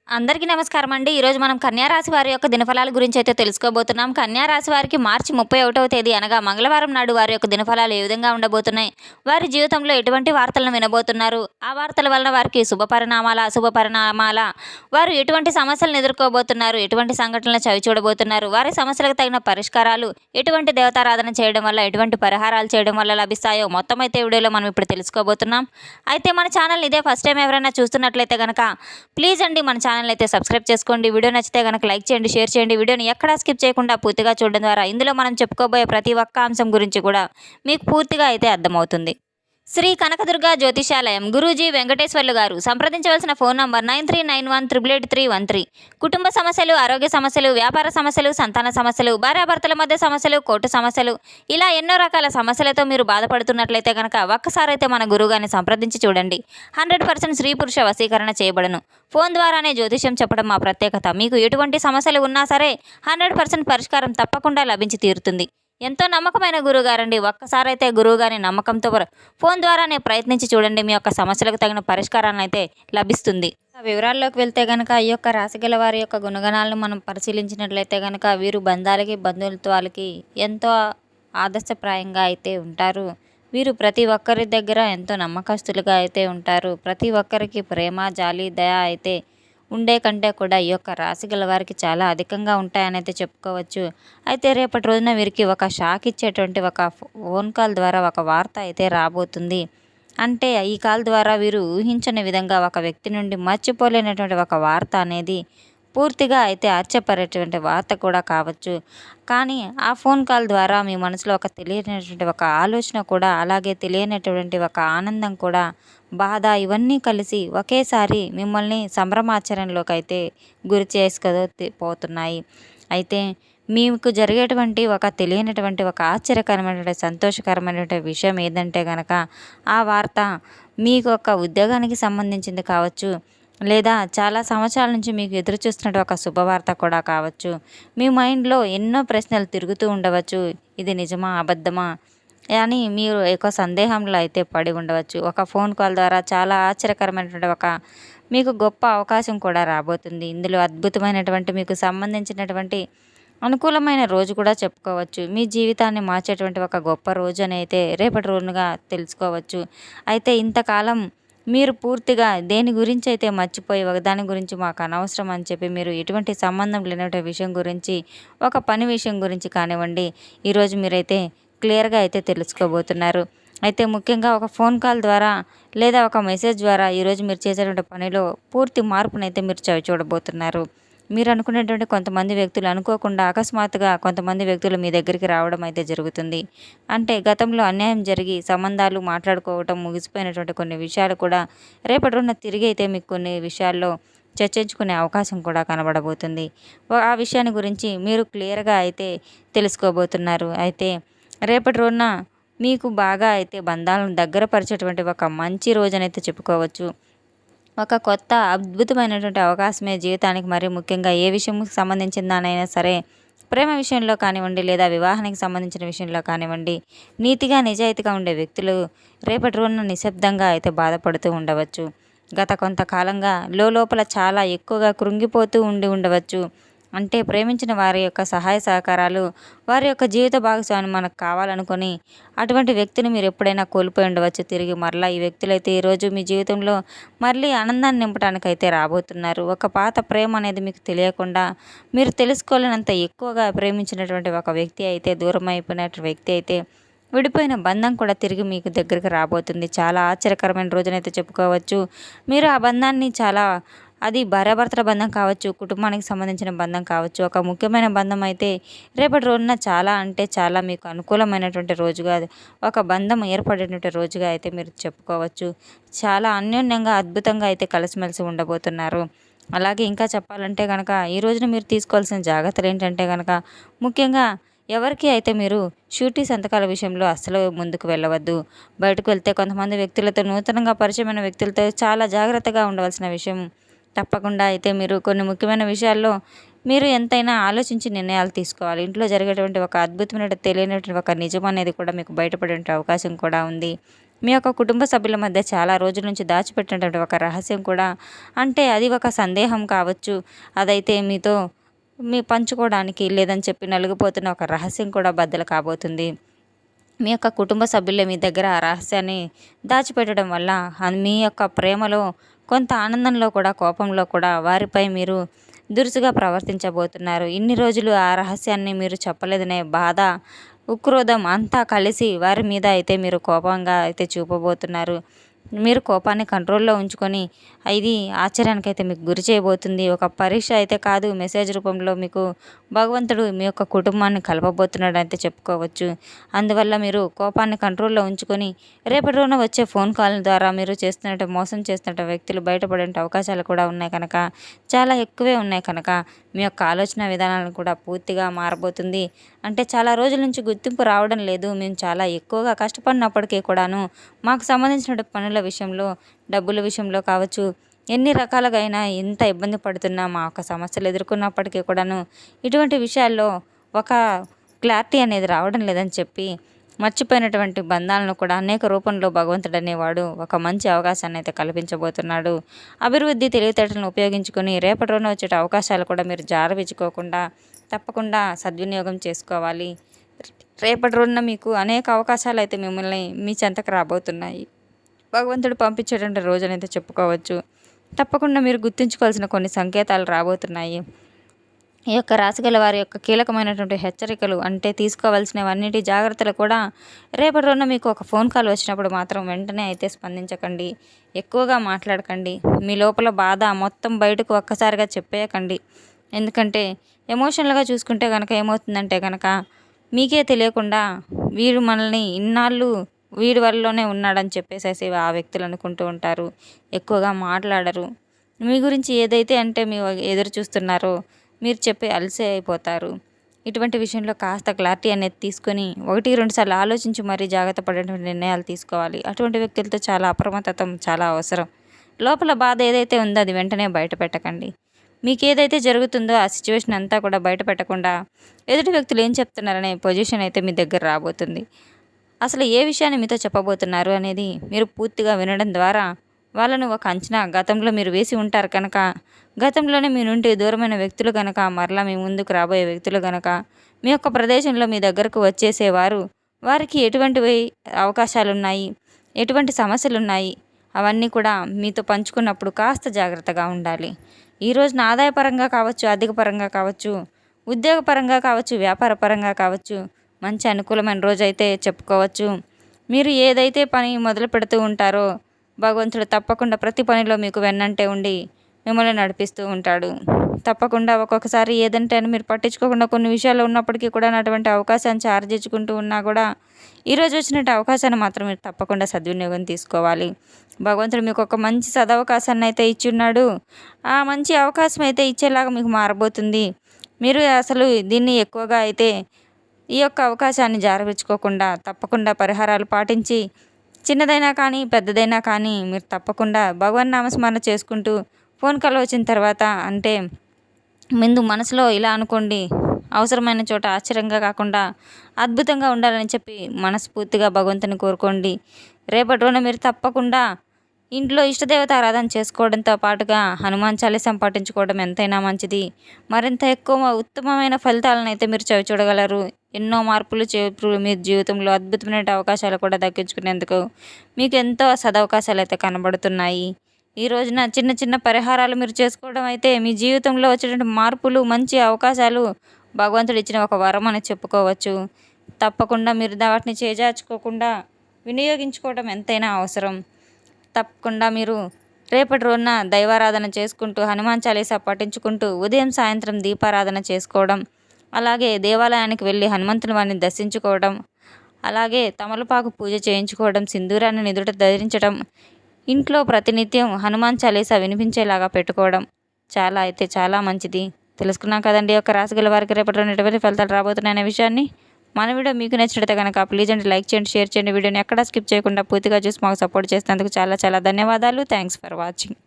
అందరికీ నమస్కారం అండి. ఈరోజు మనం కన్యా రాశి వారి యొక్క దినఫలాల గురించి అయితే తెలుసుకోబోతున్నాం. కన్యా రాశి వారికి మార్చి 31వ తేదీ అనగా మంగళవారం నాడు వారి యొక్క దినఫలాలు ఏ విధంగా ఉండబోతున్నాయి? వారి జీవితంలో ఎటువంటి వార్తలను వినబోతున్నారు? ఆ వార్తల వలన వారికి శుభ పరిణామాల, అశుభ పరిణామాల? వారు ఎటువంటి సమస్యలను ఎదుర్కోబోతున్నారు? ఎటువంటి సంఘటనలు చవిచూడబోతున్నారు? వారి సమస్యలకు తగిన పరిష్కారాలు, ఎటువంటి దేవతారాధన చేయడం వల్ల, ఎటువంటి పరిహారాలు చేయడం వల్ల లభిస్తాయో మొత్తం అయితే వీడియోలో మనం ఇప్పుడు తెలుసుకోబోతున్నాం. అయితే మన ఛానల్ ఇదే ఫస్ట్ టైం ఎవరైనా చూస్తున్నట్లయితే కనుక ప్లీజ్ అండి మన ఛానల్ అయితే సబ్స్క్రైబ్ చేసుకోండి. వీడియో నచ్చితే కనుక లైక్ చేయండి, షేర్ చేయండి. వీడియోని ఎక్కడా స్కిప్ చేయకుండా పూర్తిగా చూడడం ద్వారా ఇందులో మనం చెప్పుకోబోయే ప్రతి ఒక్క అంశం గురించి కూడా మీకు పూర్తిగా అయితే అర్థమవుతుంది. శ్రీ కనకదుర్గ జ్యోతిషాలయం గురూజీ వెంకటేశ్వర్లు గారు. సంప్రదించవలసిన ఫోన్ నంబర్ 9391888313. కుటుంబ సమస్యలు, ఆరోగ్య సమస్యలు, వ్యాపార సమస్యలు, సంతాన సమస్యలు, భార్యాభర్తల మధ్య సమస్యలు, కోర్టు సమస్యలు, ఇలా ఎన్నో రకాల సమస్యలతో మీరు బాధపడుతున్నట్లయితే కనుక ఒక్కసారైతే మన గురువుగారిని సంప్రదించి చూడండి. 100% స్త్రీ పురుష వశీకరణ చేయబడను. ఫోన్ ద్వారానే జ్యోతిష్యం చెప్పడం మా ప్రత్యేకత. మీకు ఎటువంటి సమస్యలు ఉన్నా సరే 100% పరిష్కారం తప్పకుండా లభించి తీరుతుంది. ఎంతో నమ్మకమైన గురువుగారండి. ఒక్కసారైతే గురువుగారి నమ్మకంతో ఫోన్ ద్వారానే ప్రయత్నించి చూడండి. మీ యొక్క సమస్యలకు తగిన పరిష్కారాన్ని అయితే లభిస్తుంది. వివరాల్లోకి వెళ్తే కనుక ఈ యొక్క రాశిగల వారి యొక్క గుణగణాలను మనం పరిశీలించినట్లయితే కనుక వీరు బంధాలకి, బంధుత్వాలకి ఎంతో ఆదర్శప్రాయంగా అయితే ఉంటారు. వీరు ప్రతి ఒక్కరి దగ్గర ఎంతో నమ్మకస్తులుగా అయితే ఉంటారు. ప్రతి ఒక్కరికి ప్రేమ, జాలి, దయ అయితే ఉండే కంటే కూడా ఈ యొక్క రాశి గల వారికి చాలా అధికంగా ఉంటాయని అయితే చెప్పుకోవచ్చు. అయితే రేపటి రోజున వీరికి ఒక షాక్ ఇచ్చేటువంటి ఒక ఫోన్ కాల్ ద్వారా ఒక వార్త అయితే రాబోతుంది. అంటే ఈ కాల్ ద్వారా వీరు ఊహించని విధంగా ఒక వ్యక్తి నుండి మర్చిపోలేనటువంటి ఒక వార్త అనేది పూర్తిగా అయితే ఆశ్చర్యపడేటువంటి వార్త కూడా కావచ్చు. కానీ ఆ ఫోన్ కాల్ ద్వారా మీ మనసులో ఒక తెలియనటువంటి ఒక ఆలోచన కూడా, అలాగే తెలియనటువంటి ఒక ఆనందం కూడా, బాధ ఇవన్నీ కలిసి ఒకేసారి మిమ్మల్ని సంభ్రమాచరణలోకి అయితే గురి పోతున్నాయి. అయితే మీకు జరిగేటువంటి ఒక తెలియనటువంటి ఒక ఆశ్చర్యకరమైనటువంటి సంతోషకరమైనటువంటి విషయం ఏదంటే గనక ఆ వార్త మీకు ఒక ఉద్యోగానికి సంబంధించింది కావచ్చు, లేదా చాలా సంవత్సరాల నుంచి మీకు ఎదురు చూస్తున్నట్టు ఒక శుభవార్త కూడా కావచ్చు. మీ మైండ్లో ఎన్నో ప్రశ్నలు తిరుగుతూ ఉండవచ్చు. ఇది నిజమా, అబద్ధమా అని మీరు ఎక్కువ సందేహంలో అయితే పడి ఉండవచ్చు. ఒక ఫోన్ కాల్ ద్వారా చాలా ఆశ్చర్యకరమైనటువంటి ఒక మీకు గొప్ప అవకాశం కూడా రాబోతుంది. ఇందులో అద్భుతమైనటువంటి మీకు సంబంధించినటువంటి అనుకూలమైన రోజు కూడా చెప్పుకోవచ్చు. మీ జీవితాన్ని మార్చేటువంటి ఒక గొప్ప రోజు అని అయితే రేపటి రోజుగా తెలుసుకోవచ్చు. అయితే ఇంతకాలం మీరు పూర్తిగా దేని గురించి అయితే మర్చిపోయి ఒకదాని గురించి మాకు అనవసరం అని చెప్పి మీరు ఎటువంటి సంబంధం లేనటువంటి విషయం గురించి, ఒక పని విషయం గురించి కానివ్వండి, ఈరోజు మీరైతే క్లియర్గా అయితే తెలుసుకోబోతున్నారు. అయితే ముఖ్యంగా ఒక ఫోన్ కాల్ ద్వారా లేదా ఒక మెసేజ్ ద్వారా ఈరోజు మీరు చేసేటువంటి పనిలో పూర్తి మార్పునైతే మీరు చూడబోతున్నారు. మీరు అనుకునేటువంటి కొంతమంది వ్యక్తులు అనుకోకుండా అకస్మాత్తుగా కొంతమంది వ్యక్తులు మీ దగ్గరికి రావడం అయితే జరుగుతుంది. అంటే గతంలో అన్యాయం జరిగి సంబంధాలు మాట్లాడుకోవటం ముగిసిపోయినటువంటి కొన్ని విషయాలు కూడా రేపటి రోజున తిరిగి అయితే మీకు కొన్ని విషయాల్లో చర్చించుకునే అవకాశం కూడా కనబడబోతుంది. ఆ విషయాన్ని గురించి మీరు క్లియర్గా అయితే తెలుసుకోబోతున్నారు. అయితే రేపటి రోజున మీకు బాగా అయితే బంధాలను దగ్గరపరిచేటువంటి ఒక మంచి రోజనైతే చెప్పుకోవచ్చు. ఒక కొత్త అద్భుతమైనటువంటి అవకాశమే జీవితానికి, మరి ముఖ్యంగా ఏ విషయంకి సంబంధించిన దానైనా సరే, ప్రేమ విషయంలో కానివ్వండి, లేదా వివాహానికి సంబంధించిన విషయంలో కానివ్వండి, నీతిగా నిజాయితీగా ఉండే వ్యక్తులు రేపటి రోజున నిశ్శబ్దంగా అయితే బాధపడుతూ ఉండవచ్చు. గత కొంతకాలంగా లోపల చాలా ఎక్కువగా కృంగిపోతూ ఉండవచ్చు. అంటే ప్రేమించిన వారి యొక్క సహాయ సహకారాలు, వారి యొక్క జీవిత భాగస్వామి మనకు కావాలనుకొని అటువంటి వ్యక్తిని మీరు ఎప్పుడైనా కోల్పోయి ఉండవచ్చు. తిరిగి మరలా ఈ వ్యక్తులైతే ఈరోజు మీ జీవితంలో మళ్ళీ ఆనందాన్ని నింపడానికైతే రాబోతున్నారు. ఒక పాత ప్రేమ అనేది మీకు తెలియకుండా మీరు తెలుసుకోలేనంత ఎక్కువగా ప్రేమించినటువంటి ఒక వ్యక్తి అయితే, దూరం అయిపోయినటువంటి వ్యక్తి అయితే, విడిపోయిన బంధం కూడా తిరిగి మీకు దగ్గరికి రాబోతుంది. చాలా ఆశ్చర్యకరమైన రోజునైతే చెప్పుకోవచ్చు. మీరు ఆ బంధాన్ని అది భార్యాభర్తల బంధం కావచ్చు, కుటుంబానికి సంబంధించిన బంధం కావచ్చు, ఒక ముఖ్యమైన బంధం అయితే రేపటి రోజున చాలా అంటే చాలా మీకు అనుకూలమైనటువంటి రోజుగా, ఒక బంధం ఏర్పడేటువంటి రోజుగా అయితే మీరు చెప్పుకోవచ్చు. చాలా అన్యోన్యంగా అద్భుతంగా అయితే కలిసిమెలిసి ఉండబోతున్నారు. అలాగే ఇంకా చెప్పాలంటే కనుక ఈ రోజున మీరు తీసుకోవాల్సిన జాగ్రత్తలు ఏంటంటే కనుక ముఖ్యంగా ఎవరికి అయితే మీరు షూరిటీ సంతకాల విషయంలో అస్సలు ముందుకు వెళ్ళవద్దు. బయటకు వెళ్తే కొంతమంది వ్యక్తులతో, నూతనంగా పరిచయమైన వ్యక్తులతో చాలా జాగ్రత్తగా ఉండవలసిన విషయం. తప్పకుండా అయితే మీరు కొన్ని ముఖ్యమైన విషయాల్లో మీరు ఎంతైనా ఆలోచించి నిర్ణయాలు తీసుకోవాలి. ఇంట్లో జరిగేటువంటి ఒక అద్భుతమైన తెలియనటువంటి ఒక నిజం అనేది కూడా మీకు బయటపడే అవకాశం కూడా ఉంది. మీ యొక్క కుటుంబ సభ్యుల మధ్య చాలా రోజుల నుంచి దాచిపెట్టినటువంటి ఒక రహస్యం కూడా, అంటే అది ఒక సందేహం కావచ్చు, అదైతే మీతో పంచుకోవడానికి లేదని చెప్పి నలిగిపోతున్న ఒక రహస్యం కూడా బద్దలు కాబోతుంది. మీ యొక్క కుటుంబ సభ్యులే మీ దగ్గర ఆ రహస్యాన్ని దాచిపెట్టడం వల్ల మీ యొక్క ప్రేమలో కొంత ఆనందంలో కూడా, కోపంలో కూడా వారిపై మీరు దురుసుగా ప్రవర్తించబోతున్నారు. ఇన్ని రోజులు ఆ రహస్యాన్ని మీరు చెప్పలేదనే బాధ, ఉక్రోధం అంతా కలిసి వారి మీద అయితే మీరు కోపంగా అయితే చూపబోతున్నారు. మీరు కోపాన్ని కంట్రోల్లో ఉంచుకొని ఇది ఆశ్చర్యానికైతే మీకు గురి చేయబోతుంది. ఒక పరీక్ష అయితే కాదు, మెసేజ్ రూపంలో మీకు భగవంతుడు మీ యొక్క కుటుంబాన్ని కలపబోతున్నాడు అయితే చెప్పుకోవచ్చు. అందువల్ల మీరు కోపాన్ని కంట్రోల్లో ఉంచుకొని రేపటి రోజున వచ్చే ఫోన్ కాల్ ద్వారా మీరు చేస్తున్నట్టు మోసం చేస్తున్నట్టు వ్యక్తులు బయటపడే అవకాశాలు కూడా ఉన్నాయి కనుక, చాలా ఎక్కువే ఉన్నాయి కనుక మీ యొక్క ఆలోచన విధానాలను కూడా పూర్తిగా మారబోతుంది. అంటే చాలా రోజుల నుంచి గుర్తింపు రావడం లేదు, మేము చాలా ఎక్కువగా కష్టపడినప్పటికీ కూడాను మాకు సంబంధించిన పనుల విషయంలో, డబ్బుల విషయంలో కావచ్చు, ఎన్ని రకాలుగా అయినా ఎంత ఇబ్బంది పడుతున్నా, మా యొక్క సమస్యలు ఎదుర్కొన్నప్పటికీ కూడాను ఇటువంటి విషయాల్లో ఒక క్లారిటీ అనేది రావడం లేదని చెప్పి మర్చిపోయినటువంటి బంధాలను కూడా అనేక రూపంలో భగవంతుడు అనేవాడు ఒక మంచి అవకాశాన్ని అయితే కల్పించబోతున్నాడు. అభివృద్ధి తెలివితేటలను ఉపయోగించుకొని రేపటి రోజున వచ్చే అవకాశాలు కూడా మీరు జారవించుకోకుండా తప్పకుండా సద్వినియోగం చేసుకోవాలి. రేపటి రోజున మీకు అనేక అవకాశాలు అయితే మిమ్మల్ని మీ చెంతకు రాబోతున్నాయి. భగవంతుడు పంపించేటువంటి రోజునైతే చెప్పుకోవచ్చు. తప్పకుండా మీరు గుర్తుంచుకోవాల్సిన కొన్ని సంకేతాలు రాబోతున్నాయి. ఈ యొక్క రాశిగల వారి యొక్క కీలకమైనటువంటి హెచ్చరికలు, అంటే తీసుకోవాల్సినవన్నిటి జాగ్రత్తలు కూడా రేపటి రోజున మీకు ఒక ఫోన్ కాల్ వచ్చినప్పుడు మాత్రం వెంటనే అయితే స్పందించకండి, ఎక్కువగా మాట్లాడకండి, మీ లోపల బాధ మొత్తం బయటకు ఒక్కసారిగా చెప్పేయకండి. ఎందుకంటే ఎమోషనల్గా చూసుకుంటే కనుక ఏమవుతుందంటే కనుక మీకే తెలియకుండా వీరు మనల్ని ఇన్నాళ్ళు వీడి వల్లనే ఉన్నాడని చెప్పేసేసి ఆ వ్యక్తులు అనుకుంటూ ఉంటారు. ఎక్కువగా మాట్లాడరు. మీ గురించి ఏదైతే అంటే మీ ఎదురు చూస్తున్నారో మీరు చెప్పి అలసే అయిపోతారు. ఇటువంటి విషయంలో కాస్త క్లారిటీ అనేది తీసుకొని 1-2 సార్లు ఆలోచించి మరీ జాగ్రత్త పడేటువంటి నిర్ణయాలు తీసుకోవాలి. అటువంటి వ్యక్తులతో చాలా అప్రమత్తతం చాలా అవసరం. లోపల బాధ ఏదైతే ఉందో అది వెంటనే బయట పెట్టకండి. మీకు ఏదైతే జరుగుతుందో ఆ సిచ్యువేషన్ అంతా కూడా బయట పెట్టకుండా ఎదుటి వ్యక్తులు ఏం చెప్తున్నారనే పొజిషన్ అయితే మీ దగ్గర రాబోతుంది. అసలు ఏ విషయాన్ని మీతో చెప్పబోతున్నారు అనేది మీరు పూర్తిగా వినడం ద్వారా వాళ్ళను ఒక అంచనా గతంలో మీరు వేసి ఉంటారు కనుక, గతంలోనే మీ నుండి దూరమైన వ్యక్తులు కనుక మరలా మీ ముందుకు రాబోయే వ్యక్తులు కనుక మీ యొక్క ప్రదేశంలో మీ దగ్గరకు వచ్చేసేవారు, వారికి ఎటువంటివి అవకాశాలున్నాయి, ఎటువంటి సమస్యలున్నాయి, అవన్నీ కూడా మీతో పంచుకున్నప్పుడు కాస్త జాగ్రత్తగా ఉండాలి. ఈ రోజున ఆదాయపరంగా కావచ్చు, ఆర్థిక పరంగా కావచ్చు, ఉద్యోగపరంగా కావచ్చు, వ్యాపార పరంగా కావచ్చు, మంచి అనుకూలమైన రోజు అయితే చెప్పుకోవచ్చు. మీరు ఏదైతే పని మొదలు పెడుతూ ఉంటారో భగవంతుడు తప్పకుండా ప్రతి పనిలో మీకు వెన్నంటే ఉండి మిమ్మల్ని నడిపిస్తూ ఉంటాడు. తప్పకుండా ఒక్కొక్కసారి ఏదంటే అని మీరు పట్టించుకోకుండా కొన్ని విషయాలు ఉన్నప్పటికీ కూడా అటువంటి అవకాశాన్ని చార్జించుకుంటూ ఉన్నా కూడా ఈరోజు వచ్చినట్టు అవకాశాన్ని మాత్రం మీరు తప్పకుండా సద్వినియోగం తీసుకోవాలి. భగవంతుడు మీకు ఒక మంచి సదవకాశాన్ని అయితే ఇచ్చున్నాడు. ఆ మంచి అవకాశం అయితే ఇచ్చేలాగా మీకు మారబోతుంది. మీరు అసలు దీన్ని ఎక్కువగా అయితే ఈ యొక్క అవకాశాన్ని జారవించుకోకుండా తప్పకుండా పరిహారాలు పాటించి చిన్నదైనా కానీ పెద్దదైనా కానీ మీరు తప్పకుండా భగవన్ నామస్మరణ చేసుకుంటూ ఫోన్ కాల్ వచ్చిన తర్వాత అంటే ముందు మనసులో ఇలా అనుకోండి, అవసరమైన చోట ఆశ్చర్యంగా కాకుండా అద్భుతంగా ఉండాలని చెప్పి మనస్ఫూర్తిగా భగవంతుని కోరుకోండి. రేపటి రోజున మీరు తప్పకుండా ఇంట్లో ఇష్టదేవత ఆరాధన చేసుకోవడంతో పాటుగా హనుమాన్ చాలీసం పాటించుకోవడం ఎంతైనా మంచిది. మరింత ఎక్కువ ఉత్తమమైన ఫలితాలను అయితే మీరు చూడగలరు. ఎన్నో మార్పులు మీ జీవితంలో అద్భుతమైన అవకాశాలు కూడా దక్కించుకునేందుకు మీకు ఎంతో సదవకాశాలు అయితే కనబడుతున్నాయి. ఈ రోజున చిన్న చిన్న పరిహారాలు మీరు చేసుకోవడం అయితే మీ జీవితంలో వచ్చేటువంటి మార్పులు, మంచి అవకాశాలు భగవంతుడు ఇచ్చిన ఒక వరం అని చెప్పుకోవచ్చు. తప్పకుండా మీరు వాటిని చేజార్చుకోకుండా వినియోగించుకోవడం ఎంతైనా అవసరం. తప్పకుండా మీరు రేపటి రోజున దైవారాధన చేసుకుంటూ హనుమాన్ చాలీసా పఠించుకుంటూ ఉదయం సాయంత్రం దీపారాధన చేసుకోవడం, అలాగే దేవాలయానికి వెళ్ళి హనుమంతుని వారిని దర్శించుకోవడం, అలాగే తమలపాకు పూజ చేయించుకోవడం, సింధూరాన్ని నిదుట ధరించడం, ఇంట్లో ప్రతినిత్యం హనుమాన్ చాలీసా వినిపించేలాగా పెట్టుకోవడం చాలా అయితే చాలా మంచిది. తెలుసుకున్నాం కదండి యొక్క రాశిగల వారికి రేపటి రోజున ఎటువంటి ఫలితాలు రాబోతున్నాయనే విషయాన్ని. మన వీడియో మీకు నచ్చినట్లయితే కనుక ప్లీజ్ అండి లైక్ చేయండి, షేర్ చేయండి. వీడియోని ఎక్కడా స్కిప్ చేయకుండా పూర్తిగా చూసి మాకు సపోర్ట్ చేసినందుకు చాలా చాలా ధన్యవాదాలు. Thanks for watching.